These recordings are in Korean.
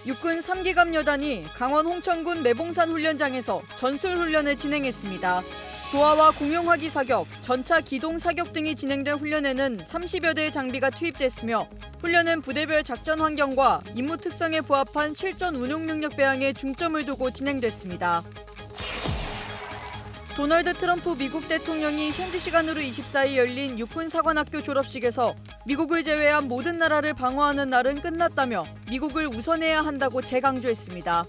육군 3기갑 여단이 강원 홍천군 매봉산 훈련장에서 전술 훈련을 진행했습니다. 도하와 공용화기 사격, 전차 기동 사격 등이 진행된 훈련에는 30여 대의 장비가 투입됐으며 훈련은 부대별 작전 환경과 임무 특성에 부합한 실전 운용 능력 배양에 중점을 두고 진행됐습니다. 도널드 트럼프 미국 대통령이 현지 시간으로 24일 열린 육군 사관학교 졸업식에서 미국을 제외한 모든 나라를 방어하는 날은 끝났다며 미국을 우선해야 한다고 재강조했습니다.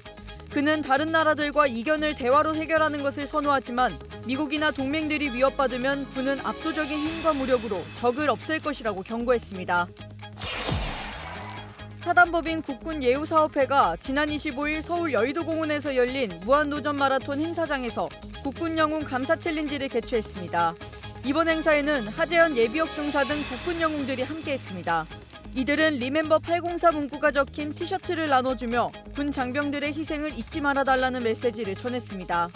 그는 다른 나라들과 이견을 대화로 해결하는 것을 선호하지만 미국이나 동맹들이 위협받으면 그는 압도적인 힘과 무력으로 적을 없앨 것이라고 경고했습니다. 사단법인 국군예우사업회가 지난 25일 서울 여의도공원에서 열린 무한도전 마라톤 행사장에서 국군 영웅 감사 챌린지를 개최했습니다. 이번 행사에는 하재현 예비역 중사 등 국군 영웅들이 함께했습니다. 이들은 리멤버 804 문구가 적힌 티셔츠를 나눠주며 군 장병들의 희생을 잊지 말아달라는 메시지를 전했습니다.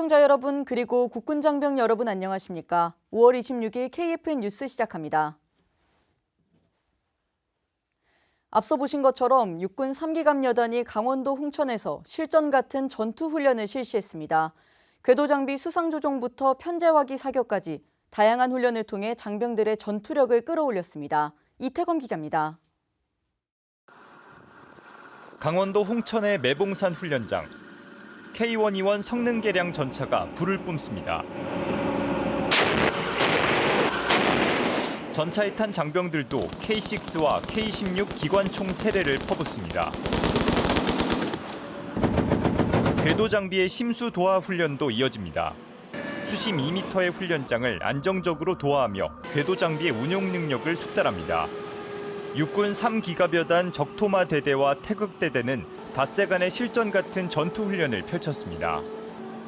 시청자 여러분 그리고 국군 장병 여러분 안녕하십니까? 5월 26일 KFN 뉴스 시작합니다. 앞서 보신 것처럼 육군 3기갑 여단이 강원도 홍천에서 실전 같은 전투 훈련을 실시했습니다. 궤도 장비 수상 조종부터 편제화기 사격까지 다양한 훈련을 통해 장병들의 전투력을 끌어올렸습니다. 이태검 기자입니다. 강원도 홍천의 매봉산 훈련장. K121 성능개량 전차가 불을 뿜습니다. 전차에 탄 장병들도 K6와 K16 기관총 세례를 퍼붓습니다. 궤도 장비의 심수 도하 훈련도 이어집니다. 수심 2m의 훈련장을 안정적으로 도하하며 궤도 장비의 운용 능력을 숙달합니다. 육군 3기갑여단 적토마 대대와 태극대대는 닷새 간의 실전 같은 전투 훈련을 펼쳤습니다.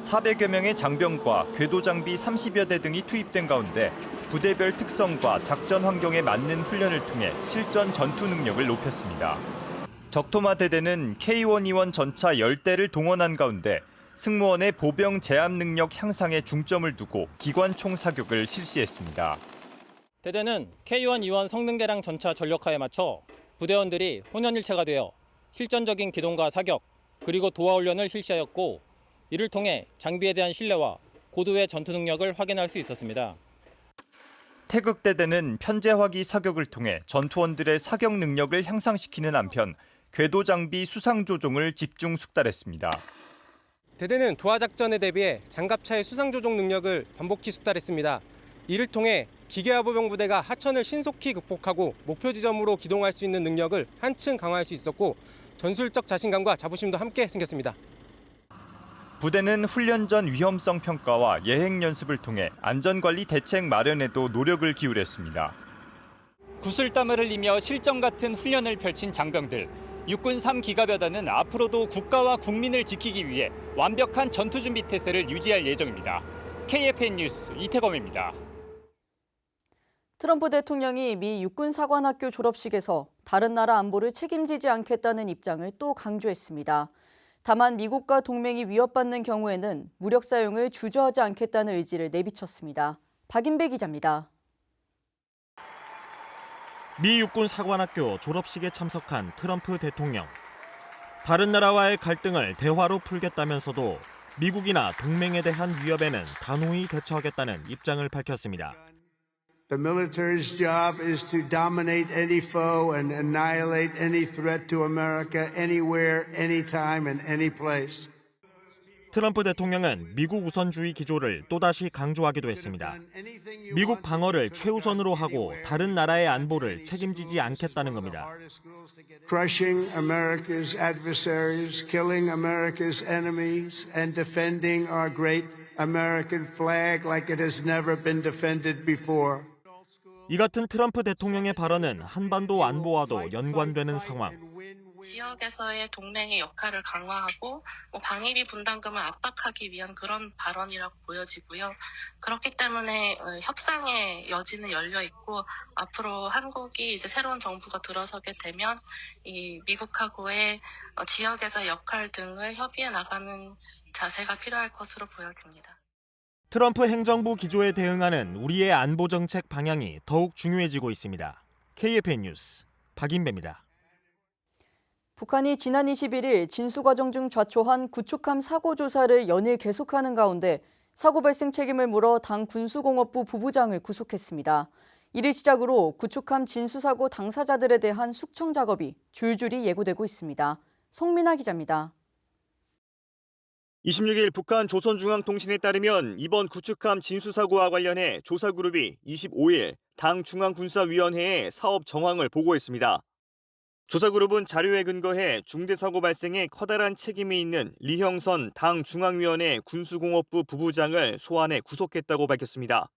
400여 명의 장병과 궤도 장비 30여 대 등이 투입된 가운데 부대별 특성과 작전 환경에 맞는 훈련을 통해 실전 전투 능력을 높였습니다. 적토마 대대는 K121 전차 10대를 동원한 가운데 승무원의 보병 제압 능력 향상에 중점을 두고 기관총 사격을 실시했습니다. 대대는 K121 성능개량 전차 전력화에 맞춰 부대원들이 혼연일체가 되어 실전적인 기동과 사격, 그리고 도하 훈련을 실시하였고 이를 통해 장비에 대한 신뢰와 고도의 전투 능력을 확인할 수 있었습니다. 태극대대는 편제화기 사격을 통해 전투원들의 사격 능력을 향상시키는 한편 궤도 장비 수상 조종을 집중 숙달했습니다. 대대는 도하 작전에 대비해 장갑차의 수상 조종 능력을 반복히 숙달했습니다. 이를 통해 기계화보병 부대가 하천을 신속히 극복하고 목표 지점으로 기동할 수 있는 능력을 한층 강화할 수 있었고 전술적 자신감과 자부심도 함께 생겼습니다. 부대는 훈련 전 위험성 평가와 예행 연습을 통해 안전관리 대책 마련에도 노력을 기울였습니다. 구슬땀을 흘리며 실전 같은 훈련을 펼친 장병들. 육군 3기갑여단은 앞으로도 국가와 국민을 지키기 위해 완벽한 전투준비 태세를 유지할 예정입니다. KFN 뉴스 이태검입니다. 트럼프 대통령이 미 육군 사관학교 졸업식에서 다른 나라 안보를 책임지지 않겠다는 입장을 또 강조했습니다. 다만 미국과 동맹이 위협받는 경우에는 무력 사용을 주저하지 않겠다는 의지를 내비쳤습니다. 박인배 기자입니다. 미 육군 사관학교 졸업식에 참석한 트럼프 대통령. 다른 나라와의 갈등을 대화로 풀겠다면서도 미국이나 동맹에 대한 위협에는 단호히 대처하겠다는 입장을 밝혔습니다. The military's job is to dominate any foe and annihilate any threat to America anywhere, anytime, and any place. 트럼프 대통령은 미국 우선주의 기조를 또다시 강조하기도 했습니다. 미국 방어를 최우선으로 하고 다른 나라의 안보를 책임지지 않겠다는 겁니다. Crushing America's adversaries, killing America's enemies, and defending our great American flag like it has never been defended before. 이 같은 트럼프 대통령의 발언은 한반도 안보와도 연관되는 상황. 지역에서의 동맹의 역할을 강화하고 방위비 분담금을 압박하기 위한 그런 발언이라고 보여지고요. 그렇기 때문에 협상의 여지는 열려 있고 앞으로 한국이 이제 새로운 정부가 들어서게 되면 이 미국하고의 지역에서의 역할 등을 협의해 나가는 자세가 필요할 것으로 보여집니다. 트럼프 행정부 기조에 대응하는 우리의 안보 정책 방향이 더욱 중요해지고 있습니다. KFN 뉴스 박인배입니다. 북한이 지난 21일 진수과정 중 좌초한 구축함 사고 조사를 연일 계속하는 가운데 사고 발생 책임을 물어 당 군수공업부 부부장을 구속했습니다. 이를 시작으로 구축함 진수사고 당사자들에 대한 숙청 작업이 줄줄이 예고되고 있습니다. 송민아 기자입니다. 26일 북한 조선중앙통신에 따르면 이번 구축함 진수사고와 관련해 조사그룹이 25일 당 중앙군사위원회에 사업 정황을 보고했습니다. 조사그룹은 자료에 근거해 중대사고 발생에 커다란 책임이 있는 리형선 당 중앙위원회 군수공업부 부부장을 소환해 구속했다고 밝혔습니다.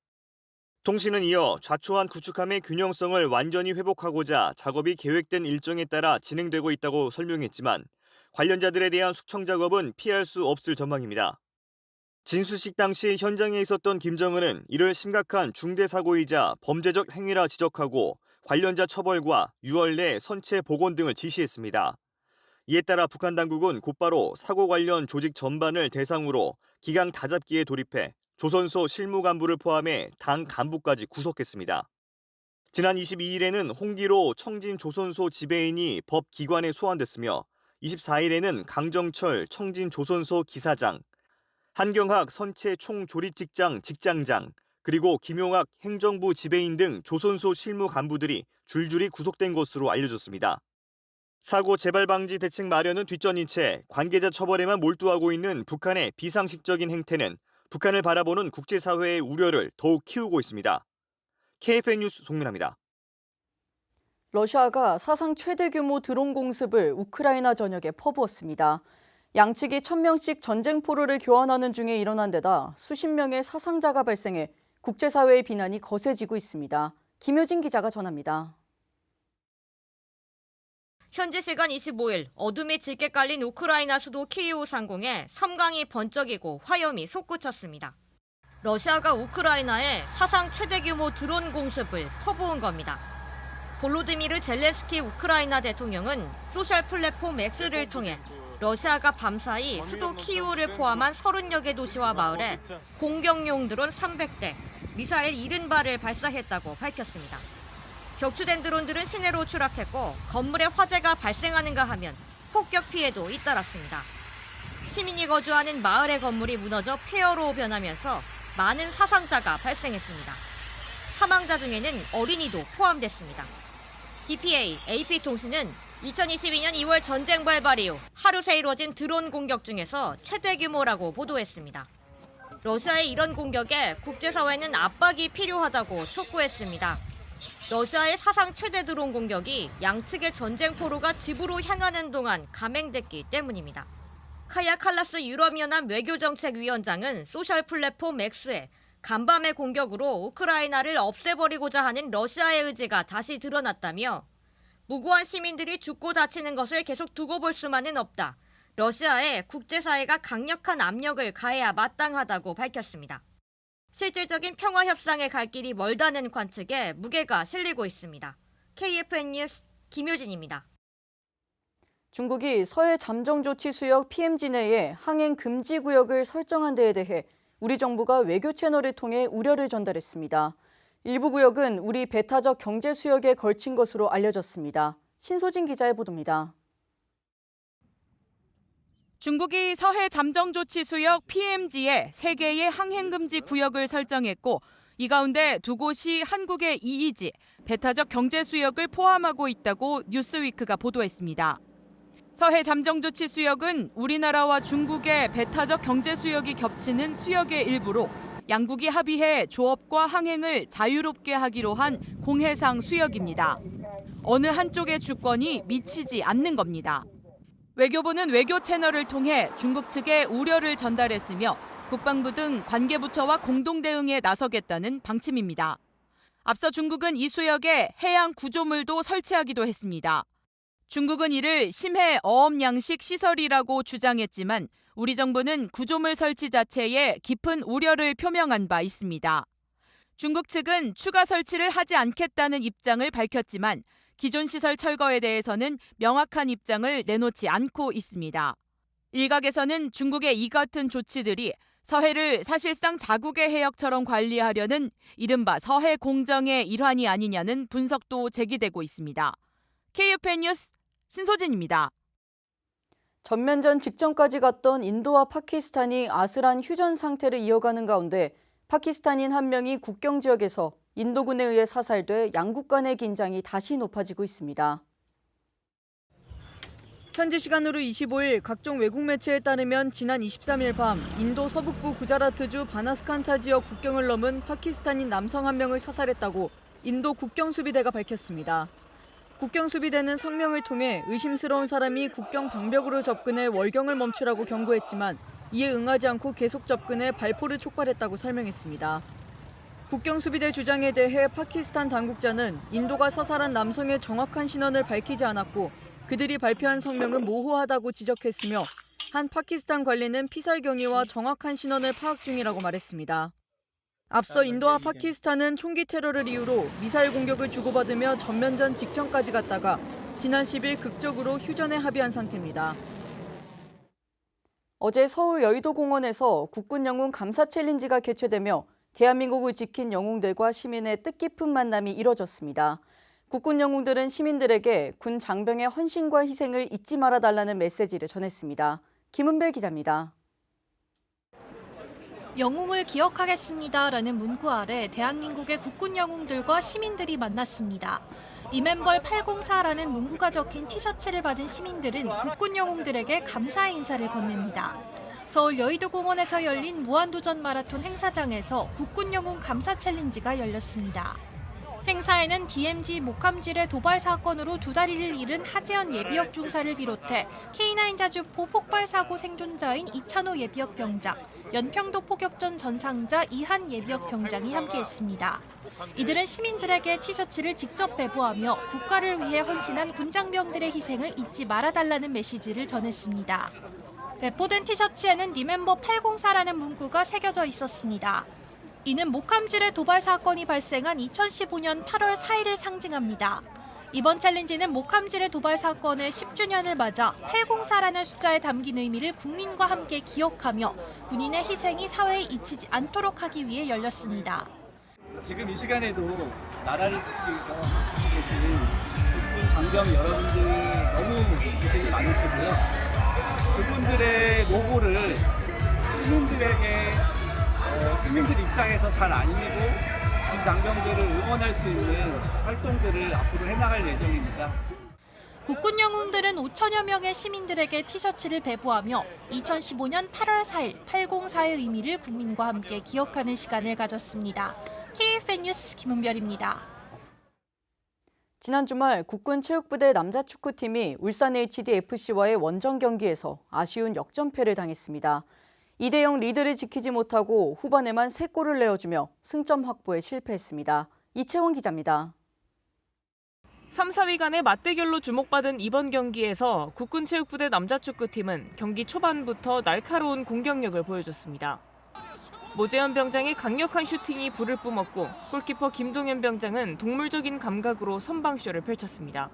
통신은 이어 좌초한 구축함의 균형성을 완전히 회복하고자 작업이 계획된 일정에 따라 진행되고 있다고 설명했지만 관련자들에 대한 숙청 작업은 피할 수 없을 전망입니다. 진수식 당시 현장에 있었던 김정은은 이를 심각한 중대사고이자 범죄적 행위라 지적하고 관련자 처벌과 6월 내 선체 복원 등을 지시했습니다. 이에 따라 북한 당국은 곧바로 사고 관련 조직 전반을 대상으로 기강 다잡기에 돌입해 조선소 실무 간부를 포함해 당 간부까지 구속했습니다. 지난 22일에는 홍기로 청진 조선소 지배인이 법기관에 소환됐으며 24일에는 강정철 청진 조선소 기사장, 한경학 선체 총조립직장 직장장, 그리고 김용학 행정부 지배인 등 조선소 실무 간부들이 줄줄이 구속된 것으로 알려졌습니다. 사고 재발 방지 대책 마련은 뒷전인 채 관계자 처벌에만 몰두하고 있는 북한의 비상식적인 행태는 북한을 바라보는 국제사회의 우려를 더욱 키우고 있습니다. KFN 뉴스 송민아입니다. 러시아가 사상 최대 규모 드론 공습을 우크라이나 전역에 퍼부었습니다. 양측이 1000명씩 전쟁 포로를 교환하는 중에 일어난 데다 수십 명의 사상자가 발생해 국제사회의 비난이 거세지고 있습니다. 김효진 기자가 전합니다. 현지 시간 25일 어둠이 짙게 깔린 우크라이나 수도 키이우 상공에 섬광이 번쩍이고 화염이 솟구쳤습니다. 러시아가 우크라이나에 사상 최대 규모 드론 공습을 퍼부은 겁니다. 볼로디미르 젤렌스키 우크라이나 대통령은 소셜 플랫폼 X를 통해 러시아가 밤사이 수도 키이우를 포함한 30여 개 도시와 마을에 공격용 드론 300대, 미사일 70발을 발사했다고 밝혔습니다. 격추된 드론들은 시내로 추락했고 건물에 화재가 발생하는가 하면 폭격 피해도 잇따랐습니다. 시민이 거주하는 마을의 건물이 무너져 폐허로 변하면서 많은 사상자가 발생했습니다. 사망자 중에는 어린이도 포함됐습니다. DPA, AP통신은 2022년 2월 전쟁 발발 이후 하루 새 이뤄진 드론 공격 중에서 최대 규모라고 보도했습니다. 러시아의 이런 공격에 국제사회는 압박이 필요하다고 촉구했습니다. 러시아의 사상 최대 드론 공격이 양측의 전쟁 포로가 집으로 향하는 동안 감행됐기 때문입니다. 카야 칼라스 유럽연합 외교정책위원장은 소셜 플랫폼 X에 간밤의 공격으로 우크라이나를 없애버리고자 하는 러시아의 의지가 다시 드러났다며 무고한 시민들이 죽고 다치는 것을 계속 두고 볼 수만은 없다. 러시아에 국제사회가 강력한 압력을 가해야 마땅하다고 밝혔습니다. 실질적인 평화 협상에 갈 길이 멀다는 관측에 무게가 실리고 있습니다. KFN 뉴스 김효진입니다. 중국이 서해 잠정조치 수역 PMZ 내에 항행 금지 구역을 설정한 데에 대해 우리 정부가 외교 채널을 통해 우려를 전달했습니다. 일부 구역은 우리 배타적 경제 수역에 걸친 것으로 알려졌습니다. 신소진 기자의 보도입니다. 중국이 서해 잠정조치 수역 PMZ에 3개의 항행금지 구역을 설정했고 이 가운데 2곳이 한국의 EEZ, 배타적 경제 수역을 포함하고 있다고 뉴스위크가 보도했습니다. 서해 잠정조치 수역은 우리나라와 중국의 배타적 경제 수역이 겹치는 수역의 일부로 양국이 합의해 조업과 항행을 자유롭게 하기로 한 공해상 수역입니다. 어느 한쪽의 주권이 미치지 않는 겁니다. 외교부는 외교 채널을 통해 중국 측에 우려를 전달했으며 국방부 등 관계부처와 공동 대응에 나서겠다는 방침입니다. 앞서 중국은 이 수역에 해양 구조물도 설치하기도 했습니다. 중국은 이를 심해 어업양식 시설이라고 주장했지만 우리 정부는 구조물 설치 자체에 깊은 우려를 표명한 바 있습니다. 중국 측은 추가 설치를 하지 않겠다는 입장을 밝혔지만 기존 시설 철거에 대해서는 명확한 입장을 내놓지 않고 있습니다. 일각에서는 중국의 이 같은 조치들이 서해를 사실상 자국의 해역처럼 관리하려는 이른바 서해 공정의 일환이 아니냐는 분석도 제기되고 있습니다. KUPN 뉴스 신소진입니다. 전면전 직전까지 갔던 인도와 파키스탄이 아슬한 휴전 상태를 이어가는 가운데 파키스탄인 한 명이 국경 지역에서 인도군에 의해 사살돼 양국 간의 긴장이 다시 높아지고 있습니다. 현지 시간으로 25일 각종 외국 매체에 따르면 지난 23일 밤 인도 서북부 구자라트주 바나스칸타 지역 국경을 넘은 파키스탄인 남성 한 명을 사살했다고 인도 국경수비대가 밝혔습니다. 국경수비대는 성명을 통해 의심스러운 사람이 국경 방벽으로 접근해 월경을 멈추라고 경고했지만 이에 응하지 않고 계속 접근해 발포를 촉발했다고 설명했습니다. 국경수비대 주장에 대해 파키스탄 당국자는 인도가 사살한 남성의 정확한 신원을 밝히지 않았고 그들이 발표한 성명은 모호하다고 지적했으며 한 파키스탄 관리는 피살 경위와 정확한 신원을 파악 중이라고 말했습니다. 앞서 인도와 파키스탄은 총기 테러를 이유로 미사일 공격을 주고받으며 전면전 직전까지 갔다가 지난 10일 극적으로 휴전에 합의한 상태입니다. 어제 서울 여의도공원에서 국군 영웅 감사 챌린지가 개최되며 대한민국을 지킨 영웅들과 시민의 뜻깊은 만남이 이뤄졌습니다. 국군 영웅들은 시민들에게 군 장병의 헌신과 희생을 잊지 말아달라는 메시지를 전했습니다. 김은별 기자입니다. 영웅을 기억하겠습니다라는 문구 아래 대한민국의 국군 영웅들과 시민들이 만났습니다. 리멤벌 804라는 문구가 적힌 티셔츠를 받은 시민들은 국군 영웅들에게 감사의 인사를 건넵니다. 서울 여의도공원에서 열린 무한도전 마라톤 행사장에서 국군 영웅 감사 챌린지가 열렸습니다. 행사에는 DMZ 목함질의 도발 사건으로 2다리를 잃은 하재현 예비역 중사를 비롯해 K9 자주포 폭발 사고 생존자인 이찬호 예비역 병장, 연평도 포격전 전상자 이한 예비역 병장이 함께했습니다. 이들은 시민들에게 티셔츠를 직접 배부하며 국가를 위해 헌신한 군장병들의 희생을 잊지 말아달라는 메시지를 전했습니다. 배포된 티셔츠에는 리멤버 804라는 문구가 새겨져 있었습니다. 이는 목함질의 도발 사건이 발생한 2015년 8월 4일을 상징합니다. 이번 챌린지는 목함질의 도발 사건의 10주년을 맞아 804라는 숫자에 담긴 의미를 국민과 함께 기억하며 군인의 희생이 사회에 잊히지 않도록 하기 위해 열렸습니다. 지금 이 시간에도 나라를 지키고 계시는 국군 장병 여러분들 너무 고생이 많으시고요. 그분들의 노고를 시민들 입장에서 잘 알리고 군 장병들을 응원할 수 있는 활동들을 앞으로 해나갈 예정입니다. 국군 영웅들은 5천여 명의 시민들에게 티셔츠를 배부하며 2015년 8월 4일 804의 의미를 국민과 함께 기억하는 시간을 가졌습니다. KUPN 뉴스 김은별입니다. 지난 주말 국군 체육부대 남자 축구팀이 울산 HDFC와의 원정 경기에서 아쉬운 역전패를 당했습니다. 2대0 리드를 지키지 못하고 후반에만 3골을 내어주며 승점 확보에 실패했습니다. 이채원 기자입니다. 3, 4위 간의 맞대결로 주목받은 이번 경기에서 국군 체육부대 남자 축구팀은 경기 초반부터 날카로운 공격력을 보여줬습니다. 모재현 병장의 강력한 슈팅이 불을 뿜었고 골키퍼 김동현 병장은 동물적인 감각으로 선방쇼를 펼쳤습니다.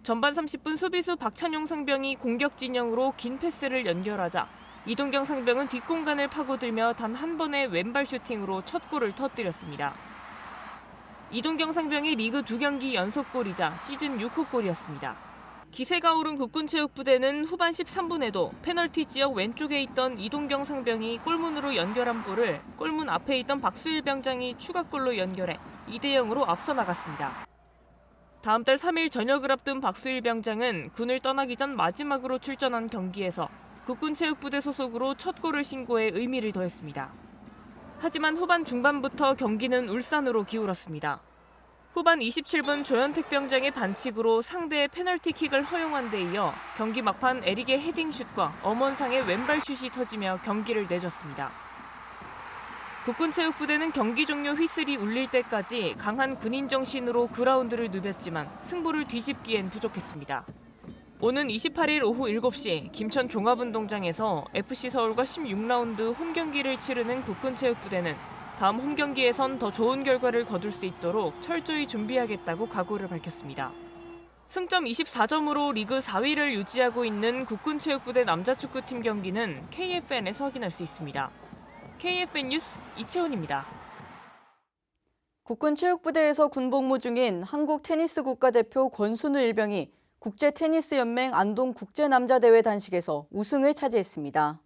전반 30분 수비수 박찬용 상병이 공격 진영으로 긴 패스를 연결하자 이동경 상병은 뒷공간을 파고들며 단 한 번의 왼발 슈팅으로 첫 골을 터뜨렸습니다. 이동경 상병의 리그 2경기 연속골이자 시즌 6호 골이었습니다. 기세가 오른 국군체육부대는 후반 13분에도 페널티 지역 왼쪽에 있던 이동경 상병이 골문으로 연결한 볼을 골문 앞에 있던 박수일 병장이 추가골로 연결해 2대0으로 앞서 나갔습니다. 다음 달 3일 전역을 앞둔 박수일 병장은 군을 떠나기 전 마지막으로 출전한 경기에서 국군체육부대 소속으로 첫 골을 신고해 의미를 더했습니다. 하지만 후반 중반부터 경기는 울산으로 기울었습니다. 후반 27분 조현택 병장의 반칙으로 상대의 페널티킥을 허용한 데 이어 경기 막판 에릭의 헤딩슛과 엄원상의 왼발슛이 터지며 경기를 내줬습니다. 국군체육부대는 경기 종료 휘슬이 울릴 때까지 강한 군인 정신으로 그라운드를 누볐지만 승부를 뒤집기엔 부족했습니다. 오는 28일 오후 7시 김천 종합운동장에서 FC 서울과 16라운드 홈경기를 치르는 국군체육부대는 다음 홈경기에선 더 좋은 결과를 거둘 수 있도록 철저히 준비하겠다고 각오를 밝혔습니다. 승점 24점으로 리그 4위를 유지하고 있는 국군체육부대 남자축구팀 경기는 KFN에서 확인할 수 있습니다. KFN 뉴스 이채원입니다. 국군체육부대에서 군복무 중인 한국 테니스 국가대표 권순우 일병이 국제테니스연맹 안동 국제남자대회 단식에서 우승을 차지했습니다.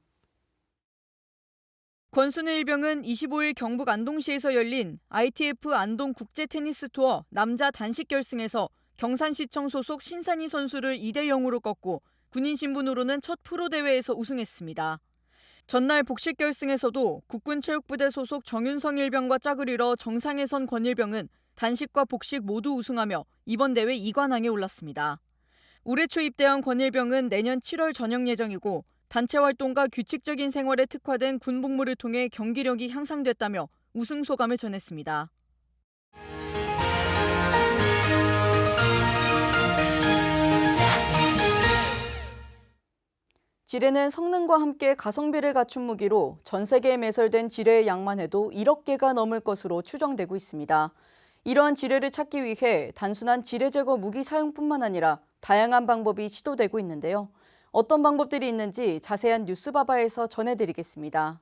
권순우 일병은 25일 경북 안동시에서 열린 ITF 안동 국제테니스 투어 남자 단식 결승에서 경산시청 소속 신산희 선수를 2대0으로 꺾고 군인 신분으로는 첫 프로대회에서 우승했습니다. 전날 복식 결승에서도 국군체육부대 소속 정윤성 일병과 짝을 이뤄 정상에 선 권 일병은 단식과 복식 모두 우승하며 이번 대회 2관왕에 올랐습니다. 올해 초 입대한 권 일병은 내년 7월 전역 예정이고 단체 활동과 규칙적인 생활에 특화된 군복무를 통해 경기력이 향상됐다며 우승 소감을 전했습니다. 지뢰는 성능과 함께 가성비를 갖춘 무기로 전 세계에 매설된 지뢰의 양만 해도 1억 개가 넘을 것으로 추정되고 있습니다. 이러한 지뢰를 찾기 위해 단순한 지뢰 제거 무기 사용뿐만 아니라 다양한 방법이 시도되고 있는데요. 어떤 방법들이 있는지 자세한 뉴스바바에서 전해드리겠습니다.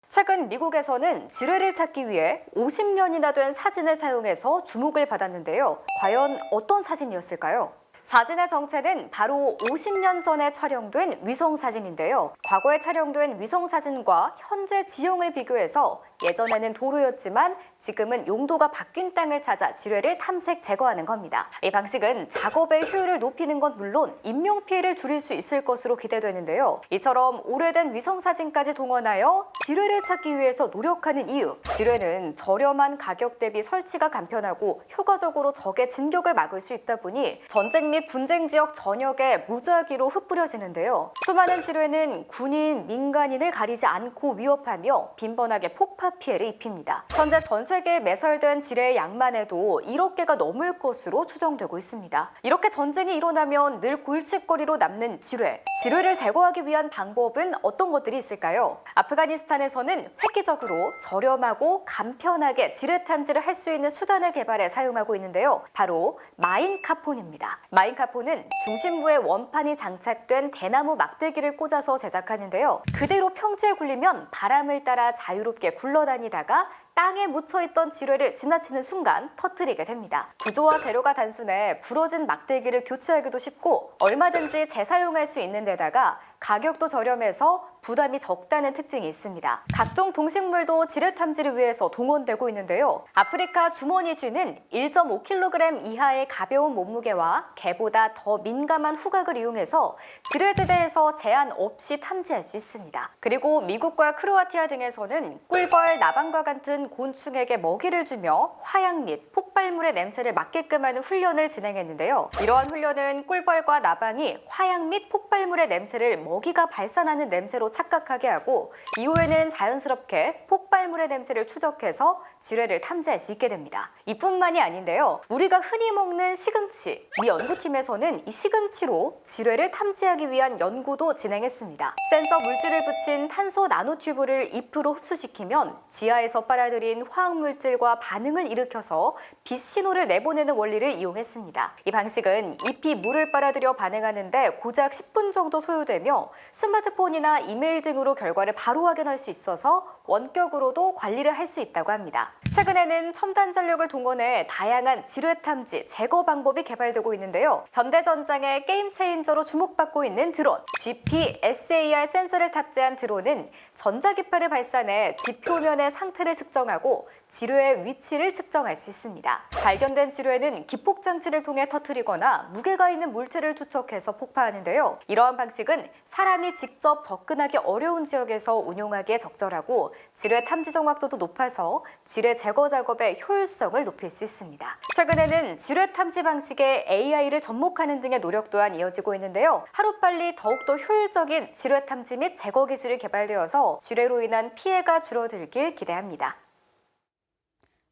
최근 미국에서는 지뢰를 찾기 위해 50년이나 된 사진을 사용해서 주목을 받았는데요. 과연 어떤 사진이었을까요? 사진의 정체는 바로 50년 전에 촬영된 위성사진인데요. 과거에 촬영된 위성사진과 현재 지형을 비교해서 예전에는 도로였지만 지금은 용도가 바뀐 땅을 찾아 지뢰를 탐색 제거하는 겁니다. 이 방식은 작업의 효율을 높이는 건 물론 인명피해를 줄일 수 있을 것으로 기대되는데요. 이처럼 오래된 위성사진까지 동원하여 지뢰를 찾기 위해서 노력하는 이유. 지뢰는 저렴한 가격 대비 설치가 간편하고 효과적으로 적의 진격을 막을 수 있다 보니 전쟁 및 분쟁 지역 전역에 무작위로 흩뿌려지는데요. 수많은 지뢰는 군인, 민간인을 가리지 않고 위협하며 빈번하게 폭파 피해를 입힙니다. 현재 전 세계에 매설된 지뢰의 양만 해도 1억 개가 넘을 것으로 추정되고 있습니다. 이렇게 전쟁이 일어나면 늘 골칫거리로 남는 지뢰. 지뢰를 제거하기 위한 방법은 어떤 것들이 있을까요? 아프가니스탄에서는 획기적으로 저렴하고 간편하게 지뢰 탐지를 할 수 있는 수단을 개발해 사용하고 있는데요. 바로 마인카폰입니다. 마인카폰은 중심부에 원판이 장착된 대나무 막대기를 꽂아서 제작하는데요. 그대로 평지에 굴리면 바람을 따라 자유롭게 굴러다니다가 땅에 묻혀있던 지뢰를 지나치는 순간 터뜨리게 됩니다. 구조와 재료가 단순해 부러진 막대기를 교체하기도 쉽고 얼마든지 재사용할 수 있는 데다가 가격도 저렴해서 부담이 적다는 특징이 있습니다. 각종 동식물도 지뢰 탐지를 위해서 동원되고 있는데요. 아프리카 주머니쥐는 1.5kg 이하의 가벼운 몸무게와 개보다 더 민감한 후각을 이용해서 지뢰지대에서 제한 없이 탐지할 수 있습니다. 그리고 미국과 크로아티아 등에서는 꿀벌, 나방과 같은 곤충에게 먹이를 주며 화약 및 폭발물의 냄새를 맡게끔 하는 훈련을 진행했는데요. 이러한 훈련은 꿀벌과 나방이 화약 및 폭발물의 냄새를 먹이가 발산하는 냄새로 착각하게 하고 이후에는 자연스럽게 폭발물의 냄새를 추적해서 지뢰를 탐지할 수 있게 됩니다. 이뿐만이 아닌데요. 우리가 흔히 먹는 시금치, 미 연구팀에서는 이 시금치로 지뢰를 탐지하기 위한 연구도 진행했습니다. 센서 물질을 붙인 탄소 나노튜브를 잎으로 흡수시키면 지하에서 빨아들인 화학물질과 반응을 일으켜서 빛 신호를 내보내는 원리를 이용했습니다. 이 방식은 잎이 물을 빨아들여 반응하는데 고작 10분 정도 소요되며 스마트폰이나 이메일 등으로 결과를 바로 확인할 수 있어서 원격으로도 관리를 할 수 있다고 합니다. 최근에는 첨단 전력을 동원해 다양한 지뢰 탐지, 제거 방법이 개발되고 있는데요. 현대전장의 게임 체인저로 주목받고 있는 드론, GPSAR 센서를 탑재한 드론은 전자기파를 발산해 지 표면의 상태를 측정하고 지뢰의 위치를 측정할 수 있습니다. 발견된 지뢰는 기폭장치를 통해 터뜨리거나 무게가 있는 물체를 투척해서 폭파하는데요. 이러한 방식은 사람이 직접 접근하기 어려운 지역에서 운용하기에 적절하고 지뢰 탐지 정확도도 높아서 지뢰 제거 작업의 효율성을 높일 수 있습니다. 최근에는 지뢰 탐지 방식에 AI를 접목하는 등의 노력 또한 이어지고 있는데요. 하루빨리 더욱더 효율적인 지뢰 탐지 및 제거 기술이 개발되어서 지뢰로 인한 피해가 줄어들길 기대합니다.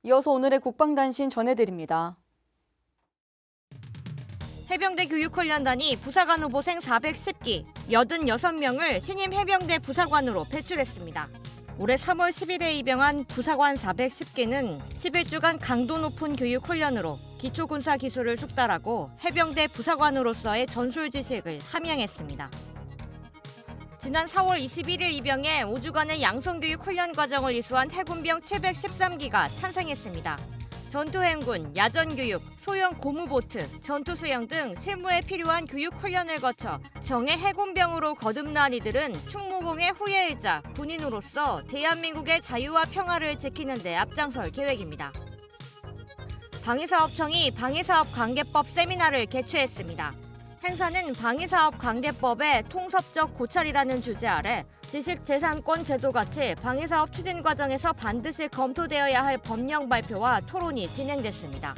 이어서 오늘의 국방단신 전해드립니다. 해병대 교육훈련단이 부사관 후보생 410기, 86명을 신임 해병대 부사관으로 배출했습니다. 올해 3월 10일에 입영한 부사관 410기는 11주간 강도 높은 교육훈련으로 기초군사 기술을 숙달하고 해병대 부사관으로서의 전술 지식을 함양했습니다. 지난 4월 21일 입영해 5주간의 양성교육 훈련 과정을 이수한 해군병 713기가 탄생했습니다. 전투행군, 야전교육, 소형 고무보트, 전투수영 등 실무에 필요한 교육 훈련을 거쳐 정예 해군병으로 거듭난 이들은 충무공의 후예이자 군인으로서 대한민국의 자유와 평화를 지키는 데 앞장설 계획입니다. 방위사업청이 방위사업관계법 세미나를 개최했습니다. 행사는 방위사업관계법의 통섭적 고찰이라는 주제 아래 지식재산권 제도 같이 방위사업 추진 과정에서 반드시 검토되어야 할 법령 발표와 토론이 진행됐습니다.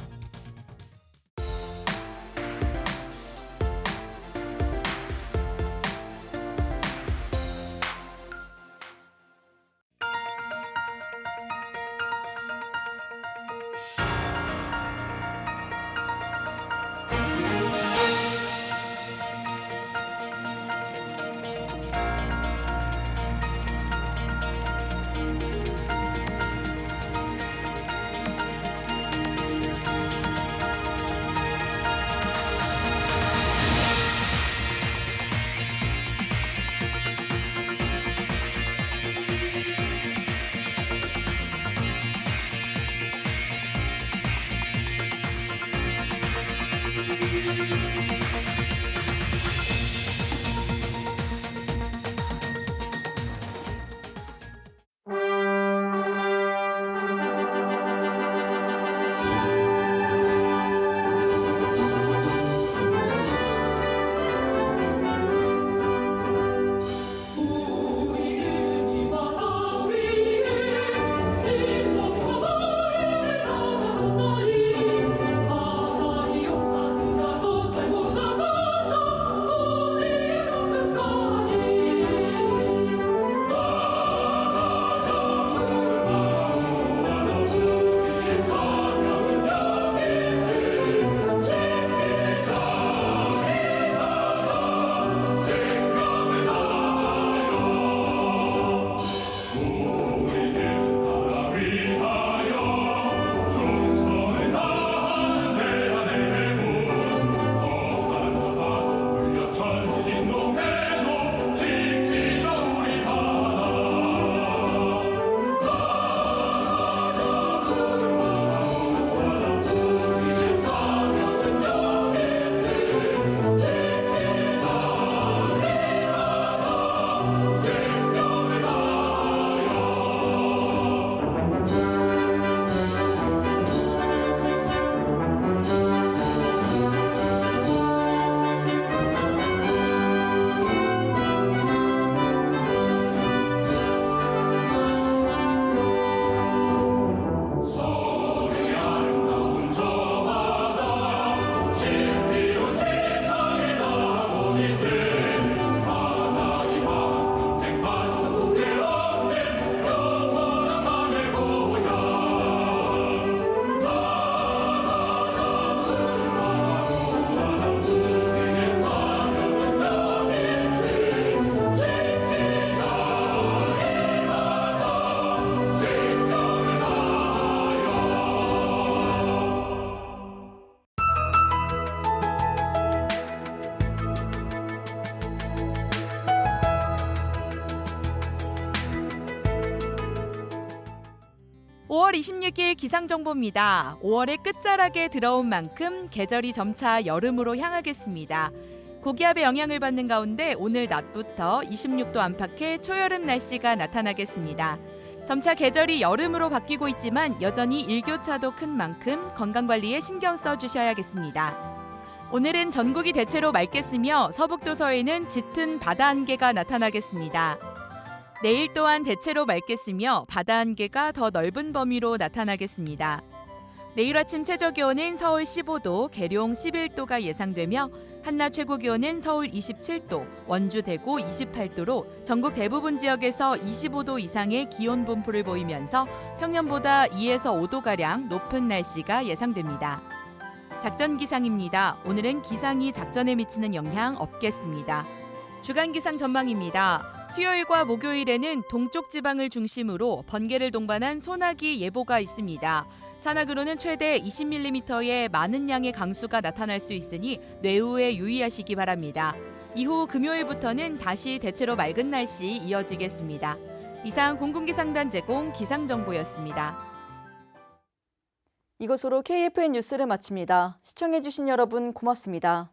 (5월 26일) 기상정보입니다. 5월의 끝자락에 들어온 만큼 계절이 점차 여름으로 향하겠습니다. 고기압의 영향을 받는 가운데 오늘 낮부터 26도 안팎의 초여름 날씨가 나타나겠습니다. 점차 계절이 여름으로 바뀌고 있지만 여전히 일교차도 큰 만큼 건강관리에 신경 써주셔야겠습니다. 오늘은 전국이 대체로 맑겠으며 서북도서에는 짙은 바다 안개가 나타나겠습니다. 내일 또한 대체로 맑겠으며 바다 안개가 더 넓은 범위로 나타나겠습니다. 내일 아침 최저기온은 서울 15도, 계룡 11도가 예상되며 한낮 최고기온은 서울 27도, 원주 대구 28도로 전국 대부분 지역에서 25도 이상의 기온 분포를 보이면서 평년보다 2에서 5도가량 높은 날씨가 예상됩니다. 작전 기상입니다. 오늘은 기상이 작전에 미치는 영향 없겠습니다. 주간 기상 전망입니다. 수요일과 목요일에는 동쪽 지방을 중심으로 번개를 동반한 소나기 예보가 있습니다. 산악으로는 최대 20mm의 많은 양의 강수가 나타날 수 있으니 뇌우에 유의하시기 바랍니다. 이후 금요일부터는 다시 대체로 맑은 날씨 이어지겠습니다. 이상 공군기상단 제공 기상정보였습니다. 이것으로 KFN 뉴스를 마칩니다. 시청해주신 여러분 고맙습니다.